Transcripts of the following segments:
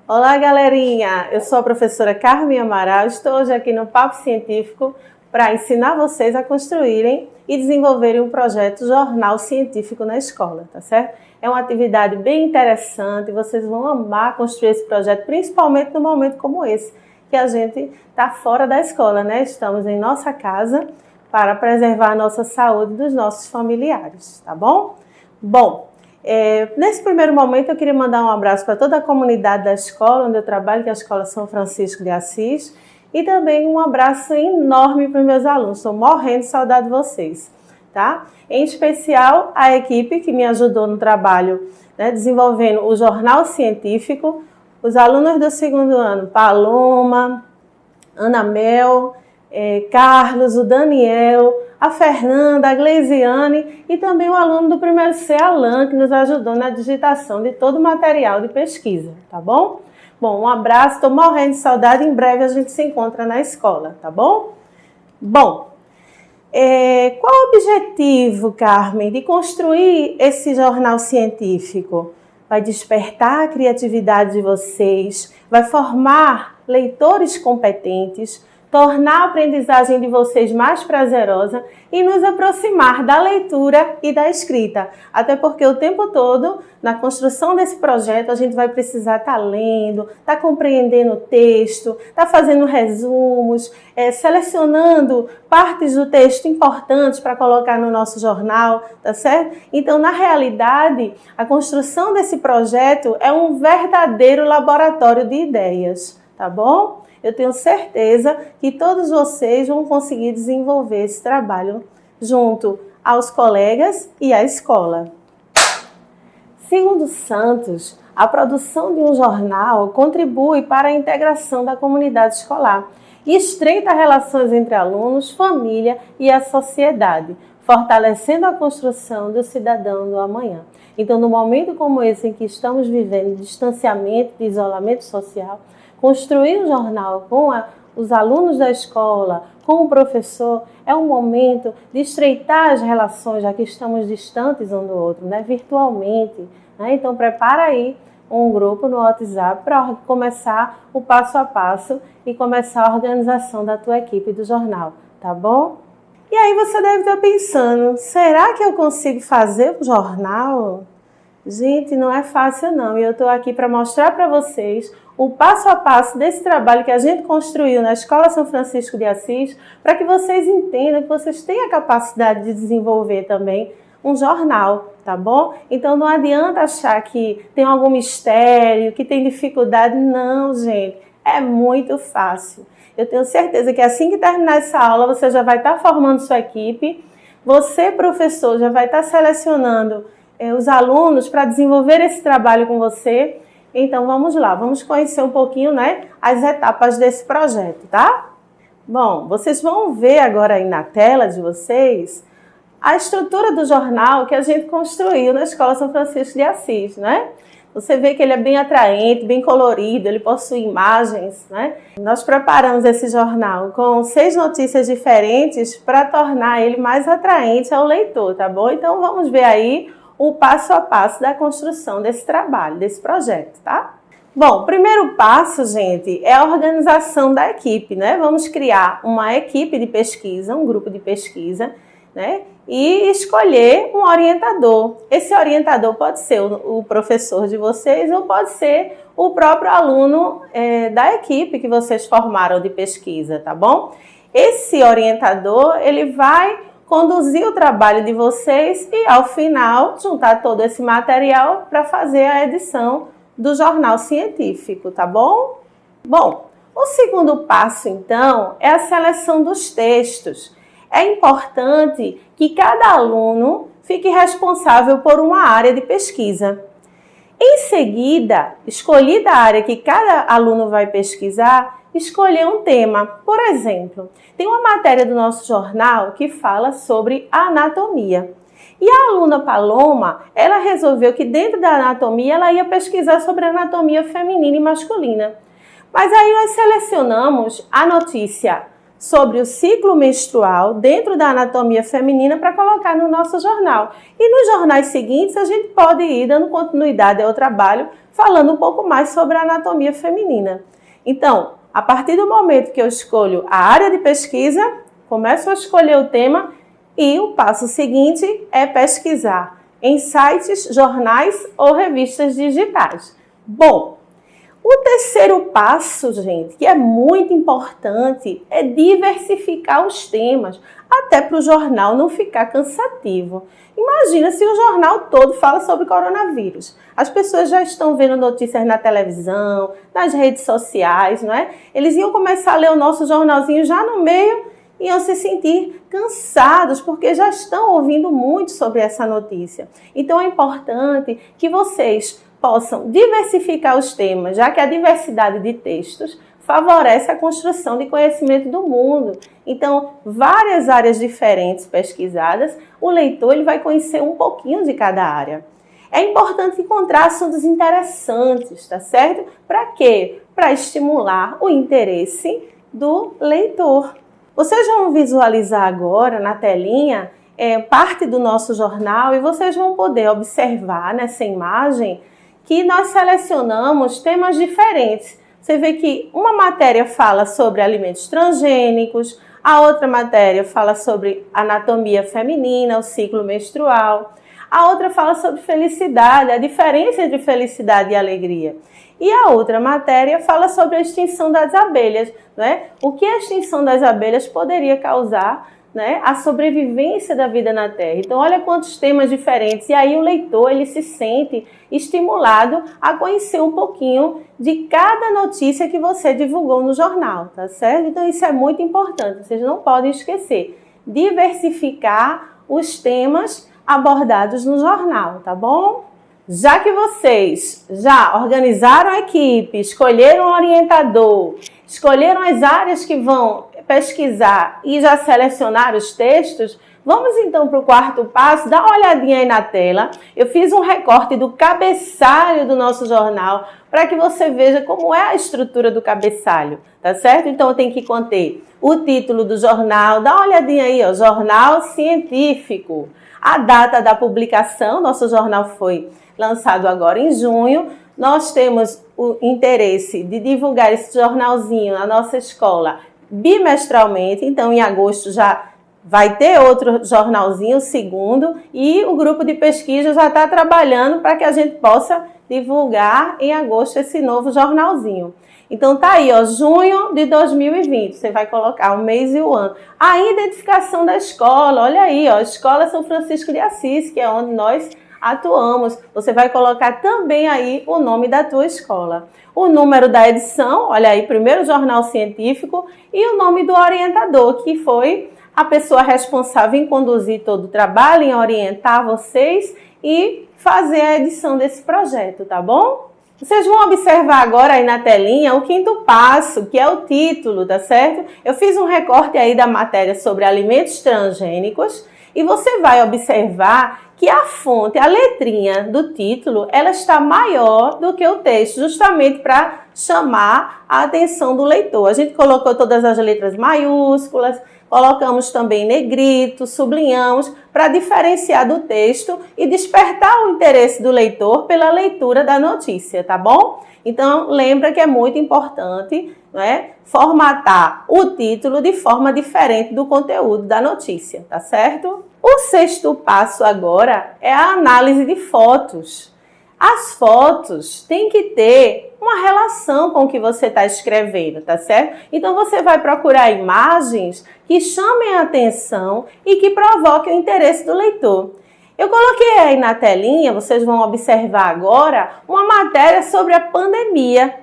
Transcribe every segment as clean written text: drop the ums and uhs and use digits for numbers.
Olá, galerinha! Eu sou a professora Carmen Amaral, estou hoje aqui no Papo Científico para ensinar vocês a construírem e desenvolverem um projeto Jornal Científico na escola, tá certo? É uma atividade bem interessante, vocês vão amar construir esse projeto, principalmente num momento como esse, que a gente está fora da escola, né? Estamos em nossa casa para preservar a nossa saúde dos nossos familiares, tá bom? Bom, nesse primeiro momento eu queria mandar um abraço para toda a comunidade da escola onde eu trabalho, que é a Escola São Francisco de Assis, e também um abraço enorme para os meus alunos, estou morrendo de saudade de vocês, tá? Em especial a equipe que me ajudou no trabalho, né, desenvolvendo o Jornal Científico, os alunos do segundo ano, Paloma, Ana Mel, Carlos, o Daniel, a Fernanda, a Gleisiane e também o aluno do primeiro C, Alan, que nos ajudou na digitação de todo o material de pesquisa, tá bom? Bom, um abraço, estou morrendo de saudade, em breve a gente se encontra na escola, tá bom? Bom, qual o objetivo, Carmen, de construir esse jornal científico? Vai despertar a criatividade de vocês, vai formar leitores competentes, tornar a aprendizagem de vocês mais prazerosa e nos aproximar da leitura e da escrita. Até porque o tempo todo, na construção desse projeto, a gente vai precisar estar lendo, estar compreendendo o texto, estar fazendo resumos, selecionando partes do texto importantes para colocar no nosso jornal, tá certo? Então, na realidade, a construção desse projeto é um verdadeiro laboratório de ideias, tá bom? Eu tenho certeza que todos vocês vão conseguir desenvolver esse trabalho junto aos colegas e à escola. Segundo Santos, a produção de um jornal contribui para a integração da comunidade escolar e estreita relações entre alunos, família e a sociedade, fortalecendo a construção do cidadão do amanhã. Então, no momento como esse em que estamos vivendo de distanciamento, de isolamento social, construir um jornal com os alunos da escola, com o professor, é um momento de estreitar as relações, já que estamos distantes um do outro, né, virtualmente. Né? Então, prepara aí um grupo no WhatsApp para começar o passo a passo e começar a organização da tua equipe do jornal, tá bom? E aí você deve estar pensando, será que eu consigo fazer um jornal? Gente, não é fácil não, e eu estou aqui para mostrar para vocês o passo a passo desse trabalho que a gente construiu na Escola São Francisco de Assis, para que vocês entendam que vocês têm a capacidade de desenvolver também um jornal, tá bom? Então não adianta achar que tem algum mistério, que tem dificuldade, não, gente, é muito fácil. Eu tenho certeza que assim que terminar essa aula, você já vai estar formando sua equipe, você, professor, já vai estar selecionando os alunos para desenvolver esse trabalho com você. Então, vamos lá, vamos conhecer um pouquinho, né, as etapas desse projeto, tá? Bom, vocês vão ver agora aí na tela de vocês a estrutura do jornal que a gente construiu na Escola São Francisco de Assis, né? Você vê que ele é bem atraente, bem colorido, ele possui imagens, né? Nós preparamos esse jornal com 6 notícias diferentes para tornar ele mais atraente ao leitor, tá bom? Então, vamos ver aí o passo a passo da construção desse trabalho, desse projeto, tá? Bom, o primeiro passo, gente, é a organização da equipe, né? Vamos criar uma equipe de pesquisa, um grupo de pesquisa, né? E escolher um orientador. Esse orientador pode ser o professor de vocês ou pode ser o próprio aluno da equipe que vocês formaram de pesquisa, tá bom? Esse orientador, ele vai conduzir o trabalho de vocês e, ao final, juntar todo esse material para fazer a edição do jornal científico, tá bom? Bom, o segundo passo, então, é a seleção dos textos. É importante que cada aluno fique responsável por uma área de pesquisa. Em seguida, escolhida a área que cada aluno vai pesquisar, escolher um tema. Por exemplo, tem uma matéria do nosso jornal que fala sobre a anatomia. E a aluna Paloma, ela resolveu que dentro da anatomia ela ia pesquisar sobre a anatomia feminina e masculina. Mas aí nós selecionamos a notícia sobre o ciclo menstrual dentro da anatomia feminina para colocar no nosso jornal. E nos jornais seguintes a gente pode ir dando continuidade ao trabalho, falando um pouco mais sobre a anatomia feminina. Então, a partir do momento que eu escolho a área de pesquisa, começo a escolher o tema e o passo seguinte é pesquisar em sites, jornais ou revistas digitais. Bom, o terceiro passo, gente, que é muito importante, é diversificar os temas, até para o jornal não ficar cansativo. Imagina se o jornal todo fala sobre coronavírus. As pessoas já estão vendo notícias na televisão, nas redes sociais, não é? Eles iam começar a ler o nosso jornalzinho já no meio e iam se sentir cansados, porque já estão ouvindo muito sobre essa notícia. Então é importante que vocês possam diversificar os temas, já que a diversidade de textos favorece a construção de conhecimento do mundo. Então, várias áreas diferentes pesquisadas, o leitor ele vai conhecer um pouquinho de cada área. É importante encontrar assuntos interessantes, tá certo? Para quê? Para estimular o interesse do leitor. Vocês vão visualizar agora na telinha parte do nosso jornal e vocês vão poder observar nessa imagem que nós selecionamos temas diferentes. Você vê que uma matéria fala sobre alimentos transgênicos, a outra matéria fala sobre anatomia feminina, o ciclo menstrual, a outra fala sobre felicidade, a diferença entre felicidade e alegria. E a outra matéria fala sobre a extinção das abelhas, né? O que a extinção das abelhas poderia causar, né, a sobrevivência da vida na Terra. Então, olha quantos temas diferentes. E aí o leitor ele se sente estimulado a conhecer um pouquinho de cada notícia que você divulgou no jornal, tá certo? Então, isso é muito importante. Vocês não podem esquecer. Diversificar os temas abordados no jornal, tá bom? Já que vocês já organizaram a equipe, escolheram o orientador, escolheram as áreas que vão pesquisar e já selecionaram os textos, vamos então para o quarto passo, dá uma olhadinha aí na tela. Eu fiz um recorte do cabeçalho do nosso jornal para que você veja como é a estrutura do cabeçalho, tá certo? Então tem que conter o título do jornal, dá uma olhadinha aí, ó, Jornal Científico. A data da publicação, nosso jornal foi lançado agora em junho. Nós temos o interesse de divulgar esse jornalzinho na nossa escola bimestralmente, então em agosto já vai ter outro jornalzinho, o segundo, e o grupo de pesquisa já está trabalhando para que a gente possa divulgar em agosto esse novo jornalzinho. Então tá aí, ó, junho de 2020, você vai colocar o mês e o ano. A identificação da escola, olha aí, ó, Escola São Francisco de Assis, que é onde nós atuamos. Você vai colocar também aí o nome da tua escola. O número da edição, olha aí, primeiro jornal científico, e o nome do orientador, que foi a pessoa responsável em conduzir todo o trabalho, em orientar vocês e fazer a edição desse projeto, tá bom? Vocês vão observar agora aí na telinha o quinto passo, que é o título, tá certo? Eu fiz um recorte aí da matéria sobre alimentos transgênicos e você vai observar que a fonte, a letrinha do título, ela está maior do que o texto, justamente para chamar a atenção do leitor. A gente colocou todas as letras maiúsculas, colocamos também negrito, sublinhamos, para diferenciar do texto e despertar o interesse do leitor pela leitura da notícia, tá bom? Então, lembra que é muito importante, né, formatar o título de forma diferente do conteúdo da notícia, tá certo? O sexto passo agora é a análise de fotos. As fotos têm que ter uma relação com o que você está escrevendo, tá certo? Então você vai procurar imagens que chamem a atenção e que provoquem o interesse do leitor. Eu coloquei aí na telinha, vocês vão observar agora, uma matéria sobre a pandemia.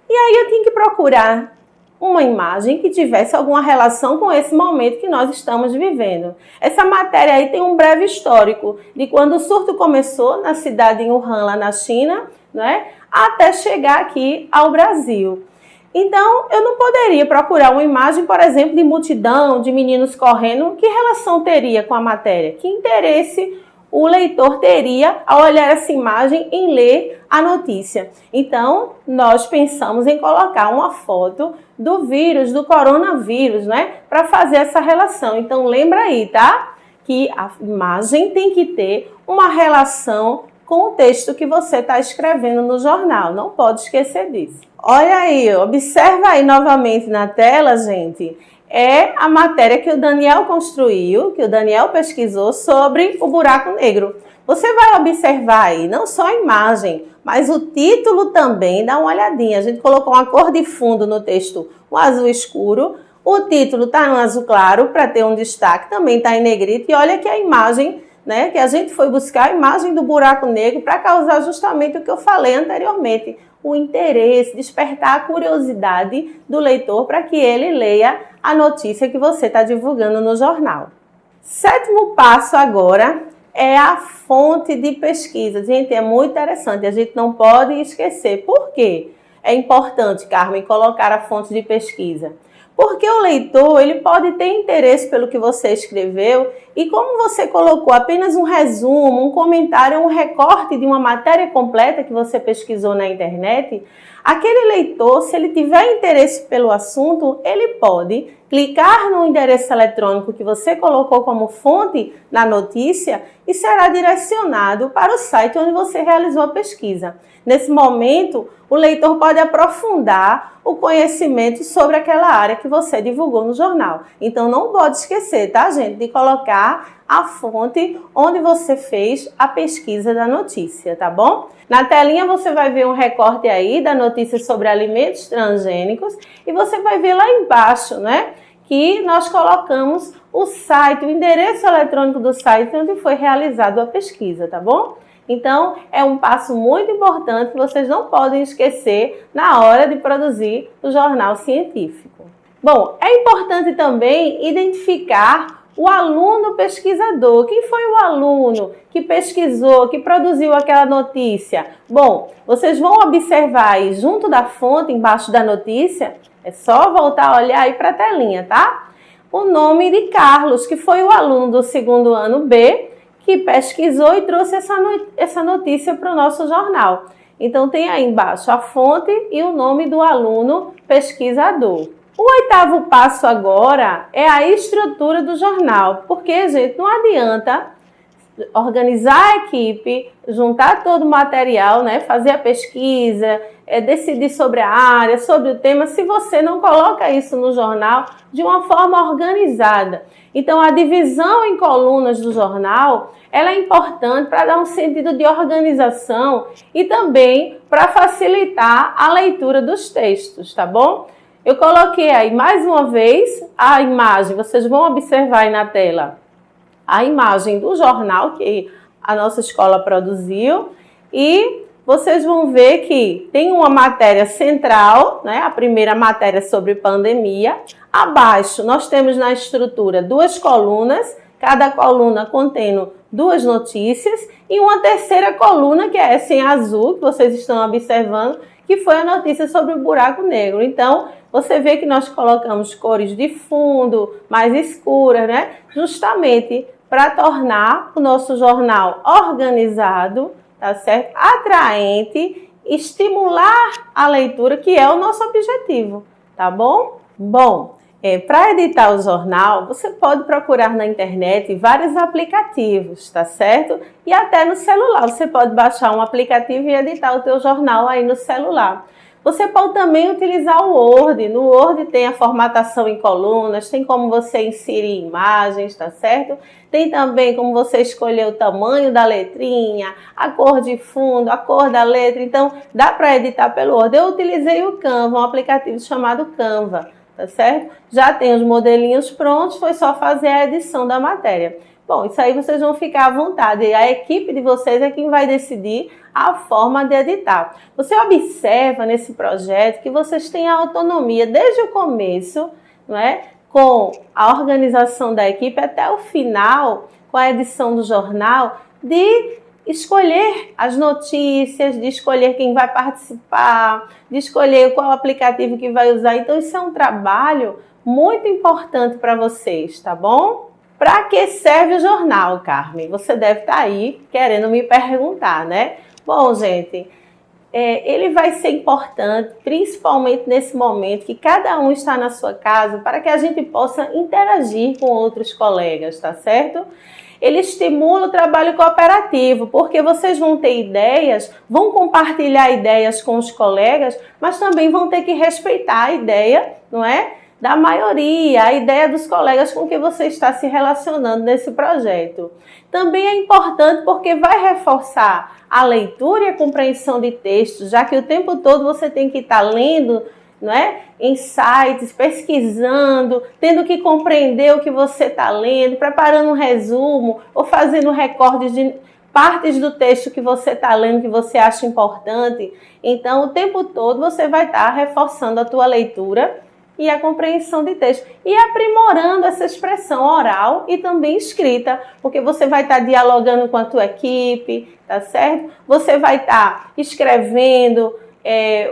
E aí eu tenho que procurar uma imagem que tivesse alguma relação com esse momento que nós estamos vivendo. Essa matéria aí tem um breve histórico de quando o surto começou na cidade de Wuhan, lá na China, né, até chegar aqui ao Brasil. Então, eu não poderia procurar uma imagem, por exemplo, de multidão, de meninos correndo. Que relação teria com a matéria? Que interesse o leitor teria ao olhar essa imagem em ler a notícia. Então, nós pensamos em colocar uma foto do vírus, do coronavírus, né? Para fazer essa relação. Então, lembra aí, tá? Que a imagem tem que ter uma relação com o texto que você está escrevendo no jornal. Não pode esquecer disso. Olha aí, observa aí novamente na tela, gente. É a matéria que o Daniel construiu, que o Daniel pesquisou sobre o buraco negro. Você vai observar aí não só a imagem, mas o título também. Dá uma olhadinha. A gente colocou uma cor de fundo no texto, um azul escuro. O título está no azul claro para ter um destaque, também está em negrito. E olha que a imagem, né, que a gente foi buscar a imagem do buraco negro para causar justamente o que eu falei anteriormente, o interesse, despertar a curiosidade do leitor para que ele leia a notícia que você está divulgando no jornal. Sétimo passo agora é a fonte de pesquisa. Gente, é muito interessante, a gente não pode esquecer. Por quê? É importante, Carmen, colocar a fonte de pesquisa. Porque o leitor, ele pode ter interesse pelo que você escreveu e como você colocou apenas um resumo, um comentário, um recorte de uma matéria completa que você pesquisou na internet, aquele leitor, se ele tiver interesse pelo assunto, ele pode clicar no endereço eletrônico que você colocou como fonte na notícia e será direcionado para o site onde você realizou a pesquisa. Nesse momento, o leitor pode aprofundar o conhecimento sobre aquela área que você divulgou no jornal. Então, não pode esquecer, tá, gente, de colocar a fonte onde você fez a pesquisa da notícia, tá bom? Na telinha você vai ver um recorte aí da notícia sobre alimentos transgênicos e você vai ver lá embaixo, né, que nós colocamos o site, o endereço eletrônico do site onde foi realizada a pesquisa, tá bom? Então, é um passo muito importante que vocês não podem esquecer na hora de produzir o jornal científico. Bom, é importante também identificar o aluno pesquisador. Quem foi o aluno que pesquisou, que produziu aquela notícia? Bom, vocês vão observar aí junto da fonte, embaixo da notícia, é só voltar a olhar aí para a telinha, tá? O nome de Carlos, que foi o aluno do segundo ano B, que pesquisou e trouxe essa notícia para o nosso jornal. Então, tem aí embaixo a fonte e o nome do aluno pesquisador. O oitavo passo agora é a estrutura do jornal, porque, gente, não adianta organizar a equipe, juntar todo o material, né, fazer a pesquisa, decidir sobre a área, sobre o tema, se você não coloca isso no jornal de uma forma organizada. Então, a divisão em colunas do jornal, ela é importante para dar um sentido de organização e também para facilitar a leitura dos textos, tá bom? Eu coloquei aí mais uma vez a imagem, vocês vão observar aí na tela, a imagem do jornal que a nossa escola produziu e vocês vão ver que tem uma matéria central, né, a primeira matéria sobre pandemia. Abaixo nós temos na estrutura duas colunas, cada coluna contendo duas notícias e uma terceira coluna que é essa em azul que vocês estão observando, que foi a notícia sobre o buraco negro. Então, você vê que nós colocamos cores de fundo, mais escuras, né? Justamente para tornar o nosso jornal organizado, tá certo? Atraente, estimular a leitura, que é o nosso objetivo, tá bom? Bom, para editar o jornal, você pode procurar na internet vários aplicativos, tá certo? E até no celular, você pode baixar um aplicativo e editar o teu jornal aí no celular. Você pode também utilizar o Word. No Word tem a formatação em colunas, tem como você inserir imagens, tá certo? Tem também como você escolher o tamanho da letrinha, a cor de fundo, a cor da letra. Então, dá para editar pelo Word. Eu utilizei o Canva, um aplicativo chamado Canva, tá certo? Já tem os modelinhos prontos, foi só fazer a edição da matéria. Bom, isso aí vocês vão ficar à vontade. A equipe de vocês é quem vai decidir a forma de editar. Você observa nesse projeto que vocês têm a autonomia desde o começo, não é? Com a organização da equipe até o final, com a edição do jornal, de escolher as notícias, de escolher quem vai participar, de escolher qual aplicativo que vai usar. Então, isso é um trabalho muito importante para vocês, tá bom? Para que serve o jornal, Carmen? Você deve estar aí querendo me perguntar, né? Bom, gente, ele vai ser importante, principalmente nesse momento que cada um está na sua casa, para que a gente possa interagir com outros colegas, tá certo? Ele estimula o trabalho cooperativo, porque vocês vão ter ideias, vão compartilhar ideias com os colegas, mas também vão ter que respeitar a ideia, não é? Da maioria, a ideia dos colegas com que você está se relacionando nesse projeto. Também é importante porque vai reforçar a leitura e a compreensão de textos, já que o tempo todo você tem que estar lendo, não é? Em sites, pesquisando, tendo que compreender o que você está lendo, preparando um resumo ou fazendo recortes de partes do texto que você está lendo que você acha importante. Então, o tempo todo você vai estar reforçando a tua leitura e a compreensão de texto e aprimorando essa expressão oral e também escrita, porque você vai estar dialogando com a tua equipe, tá certo? Você vai estar escrevendo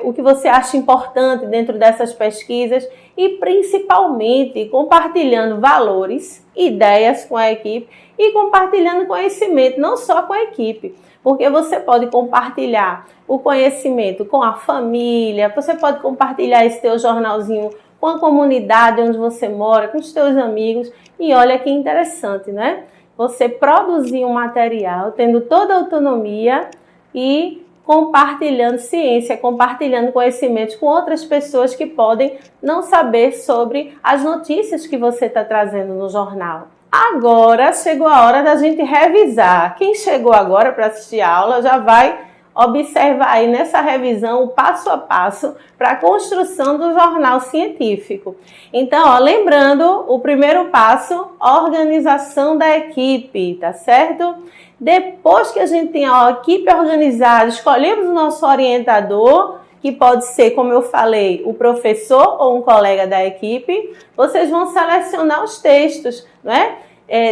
o que você acha importante dentro dessas pesquisas e principalmente compartilhando valores, ideias com a equipe e compartilhando conhecimento, não só com a equipe, porque você pode compartilhar o conhecimento com a família, você pode compartilhar esse teu jornalzinho com a comunidade onde você mora, com os teus amigos. E olha que interessante, né? Você produzir um material, tendo toda a autonomia e compartilhando ciência, compartilhando conhecimentos com outras pessoas que podem não saber sobre as notícias que você está trazendo no jornal. Agora chegou a hora da gente revisar. Quem chegou agora para assistir a aula já vai observar aí nessa revisão o passo a passo para a construção do jornal científico. Então, ó, lembrando, o primeiro passo, organização da equipe, tá certo? Depois que a gente tem a equipe organizada, escolhemos o nosso orientador, que pode ser, como eu falei, o professor ou um colega da equipe, vocês vão selecionar os textos, né?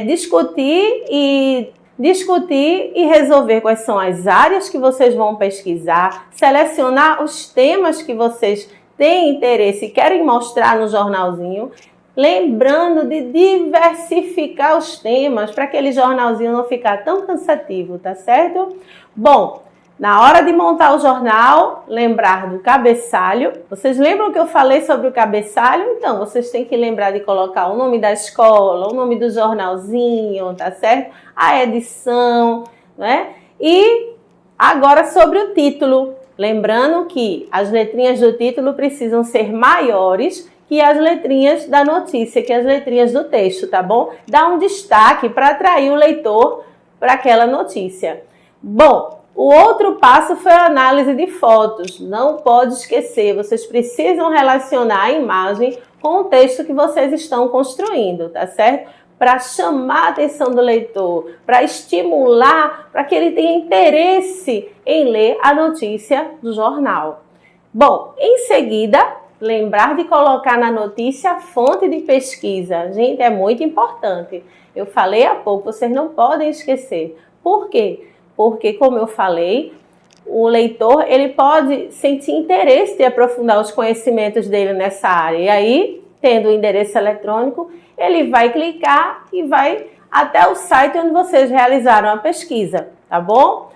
Discutir e resolver quais são as áreas que vocês vão pesquisar, selecionar os temas que vocês têm interesse e querem mostrar no jornalzinho, lembrando de diversificar os temas para aquele jornalzinho não ficar tão cansativo, tá certo? Bom, na hora de montar o jornal, lembrar do cabeçalho. Vocês lembram que eu falei sobre o cabeçalho? Então, vocês têm que lembrar de colocar o nome da escola, o nome do jornalzinho, tá certo? A edição, né? E agora sobre o título. Lembrando que as letrinhas do título precisam ser maiores que as letrinhas da notícia, que as letrinhas do texto, tá bom? Dá um destaque para atrair o leitor para aquela notícia. Bom, o outro passo foi a análise de fotos. Não pode esquecer, vocês precisam relacionar a imagem com o texto que vocês estão construindo, tá certo? Para chamar a atenção do leitor, para estimular, para que ele tenha interesse em ler a notícia do jornal. Bom, em seguida, lembrar de colocar na notícia a fonte de pesquisa. Gente, é muito importante. Eu falei há pouco, vocês não podem esquecer. Por quê? Porque, como eu falei, o leitor ele pode sentir interesse de aprofundar os conhecimentos dele nessa área. E aí, tendo o endereço eletrônico, ele vai clicar e vai até o site onde vocês realizaram a pesquisa, tá bom?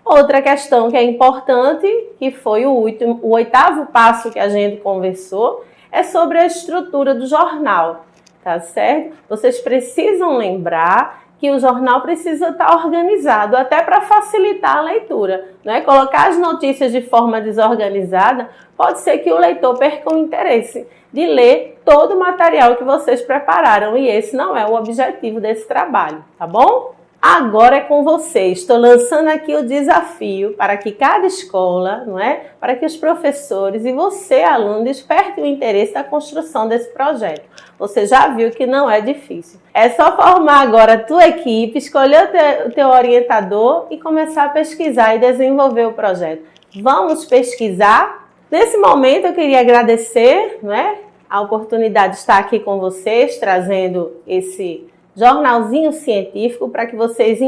Outra questão que é importante, que foi o oitavo passo que a gente conversou, é sobre a estrutura do jornal, tá certo? Vocês precisam lembrar que o jornal precisa estar organizado, até para facilitar a leitura, né? Colocar as notícias de forma desorganizada, pode ser que o leitor perca o interesse de ler todo o material que vocês prepararam, e esse não é o objetivo desse trabalho, tá bom? Agora é com vocês. Estou lançando aqui o desafio para que cada escola, não é? Para que os professores e você, aluno, desperte o interesse da construção desse projeto. Você já viu que não é difícil. É só formar agora a tua equipe, escolher o teu orientador e começar a pesquisar e desenvolver o projeto. Vamos pesquisar? Nesse momento eu queria agradecer, não é? A oportunidade de estar aqui com vocês, trazendo esse jornalzinho científico para que vocês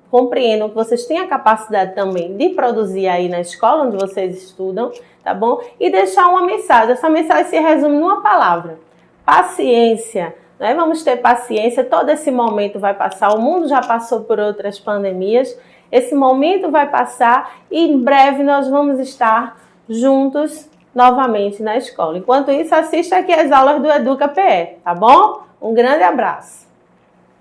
compreendam que vocês têm a capacidade também de produzir aí na escola onde vocês estudam, tá bom? E deixar uma mensagem. Essa mensagem se resume numa palavra: paciência. né? Vamos ter paciência, todo esse momento vai passar, o mundo já passou por outras pandemias, esse momento vai passar e em breve nós vamos estar juntos novamente na escola. Enquanto isso, assista aqui as aulas do Educa PE, tá bom? Um grande abraço!